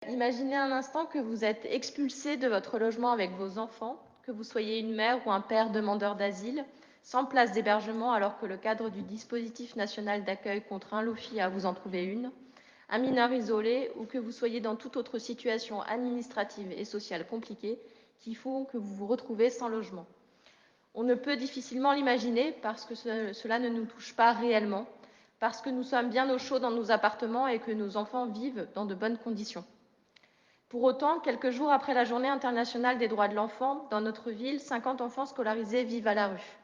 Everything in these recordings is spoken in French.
Imaginez un instant que vous êtes expulsé de votre logement avec vos enfants, que vous soyez une mère ou un père demandeur d'asile, sans place d'hébergement alors que le cadre du dispositif national d'accueil contraint l'OFII à vous en trouver une, un mineur isolé ou que vous soyez dans toute autre situation administrative et sociale compliquée qui font que vous vous retrouvez sans logement. On ne peut difficilement l'imaginer parce que cela ne nous touche pas réellement, parce que nous sommes bien au chaud dans nos appartements et que nos enfants vivent dans de bonnes conditions. Pour autant, quelques jours après la Journée internationale des droits de l'enfant, dans notre ville, 50 enfants scolarisés vivent à la rue.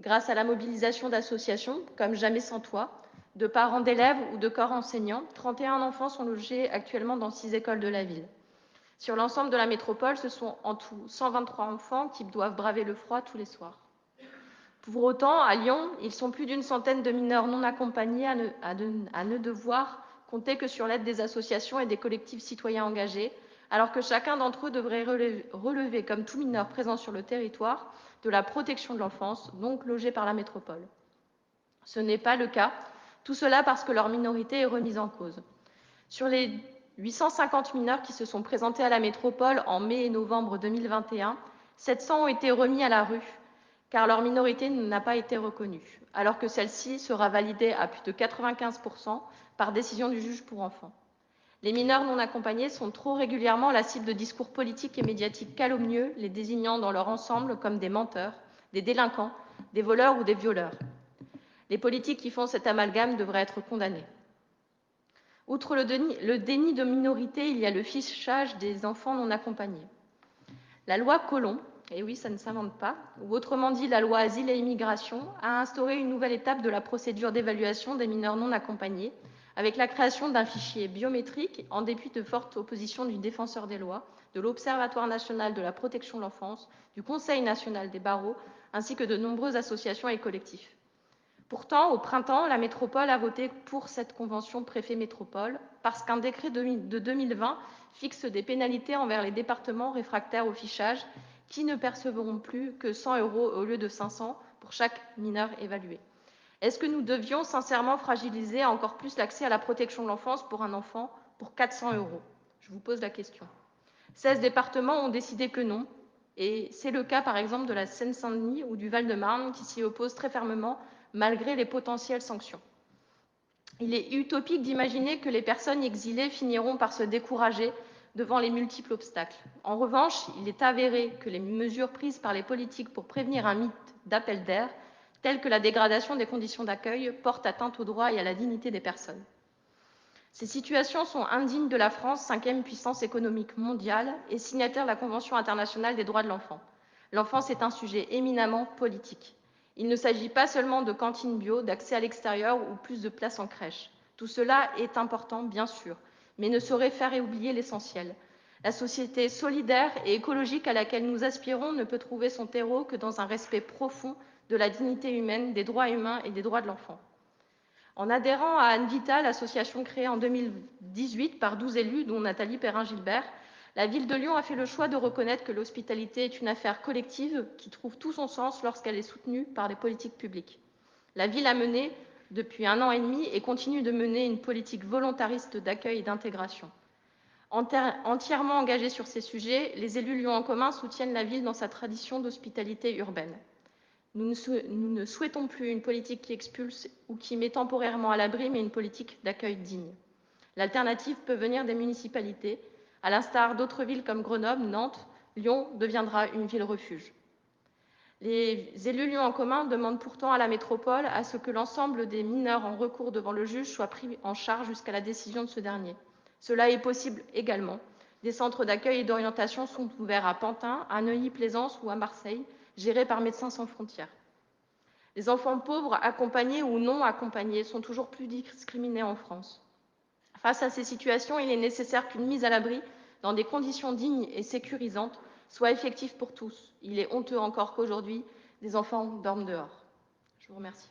Grâce à la mobilisation d'associations comme Jamais sans toit, de parents d'élèves ou de corps enseignants, 31 enfants sont logés actuellement dans 6 écoles de la ville. Sur l'ensemble de la métropole, ce sont en tout 123 enfants qui doivent braver le froid tous les soirs. Pour autant, à Lyon, ils sont plus d'une centaine de mineurs non accompagnés à ne devoir compter que sur l'aide des associations et des collectifs citoyens engagés, alors que chacun d'entre eux devrait relever, comme tout mineur présent sur le territoire, de la protection de l'enfance, donc logé par la métropole. Ce n'est pas le cas, tout cela parce que leur minorité est remise en cause. Sur les 850 mineurs qui se sont présentés à la métropole en mai et novembre 2021, 700 ont été remis à la rue, car leur minorité n'a pas été reconnue, alors que celle-ci sera validée à plus de 95% par décision du juge pour enfants. Les mineurs non accompagnés sont trop régulièrement la cible de discours politiques et médiatiques calomnieux, les désignant dans leur ensemble comme des menteurs, des délinquants, des voleurs ou des violeurs. Les politiques qui font cet amalgame devraient être condamnés. Outre le déni de minorité, il y a le fichage des enfants non accompagnés. La loi Collomb, et oui, ça ne s'invente pas, ou autrement dit la loi Asile et Immigration, a instauré une nouvelle étape de la procédure d'évaluation des mineurs non accompagnés, avec la création d'un fichier biométrique, en dépit de forte opposition du Défenseur des lois, de l'Observatoire national de la protection de l'enfance, du Conseil national des barreaux, ainsi que de nombreuses associations et collectifs. Pourtant, au printemps, la métropole a voté pour cette convention préfet-métropole parce qu'un décret de 2020 fixe des pénalités envers les départements réfractaires au fichage qui ne percevront plus que 100 € au lieu de 500 pour chaque mineur évalué. Est-ce que nous devions sincèrement fragiliser encore plus l'accès à la protection de l'enfance pour un enfant pour 400 €? Je vous pose la question. 16 départements ont décidé que non, et c'est le cas par exemple de la Seine-Saint-Denis ou du Val-de-Marne qui s'y opposent très fermement malgré les potentielles sanctions. Il est utopique d'imaginer que les personnes exilées finiront par se décourager devant les multiples obstacles. En revanche, il est avéré que les mesures prises par les politiques pour prévenir un mythe d'appel d'air, telles que la dégradation des conditions d'accueil, portent atteinte aux droits et à la dignité des personnes. Ces situations sont indignes de la France, 5e puissance économique mondiale et signataire de la Convention internationale des droits de l'enfant. L'enfance est un sujet éminemment politique. Il ne s'agit pas seulement de cantines bio, d'accès à l'extérieur ou plus de places en crèche. Tout cela est important, bien sûr, mais ne saurait faire oublier l'essentiel. La société solidaire et écologique à laquelle nous aspirons ne peut trouver son terreau que dans un respect profond de la dignité humaine, des droits humains et des droits de l'enfant. En adhérant à Anne Vita, l'association créée en 2018 par 12 élus, dont Nathalie Perrin-Gilbert, la ville de Lyon a fait le choix de reconnaître que l'hospitalité est une affaire collective qui trouve tout son sens lorsqu'elle est soutenue par les politiques publiques. La ville a mené, depuis 1 an et demi, et continue de mener une politique volontariste d'accueil et d'intégration. Entièrement engagés sur ces sujets, les élus Lyon en commun soutiennent la ville dans sa tradition d'hospitalité urbaine. Nous ne souhaitons plus une politique qui expulse ou qui met temporairement à l'abri, mais une politique d'accueil digne. L'alternative peut venir des municipalités. À l'instar d'autres villes comme Grenoble, Nantes, Lyon deviendra une ville refuge. Les élus Lyon en commun demandent pourtant à la métropole à ce que l'ensemble des mineurs en recours devant le juge soient pris en charge jusqu'à la décision de ce dernier. Cela est possible également. Des centres d'accueil et d'orientation sont ouverts à Pantin, à Neuilly-Plaisance ou à Marseille, gérés par Médecins sans frontières. Les enfants pauvres, accompagnés ou non accompagnés, sont toujours plus discriminés en France. Face à ces situations, il est nécessaire qu'une mise à l'abri, dans des conditions dignes et sécurisantes, soit effective pour tous. Il est honteux encore qu'aujourd'hui, des enfants dorment dehors. Je vous remercie.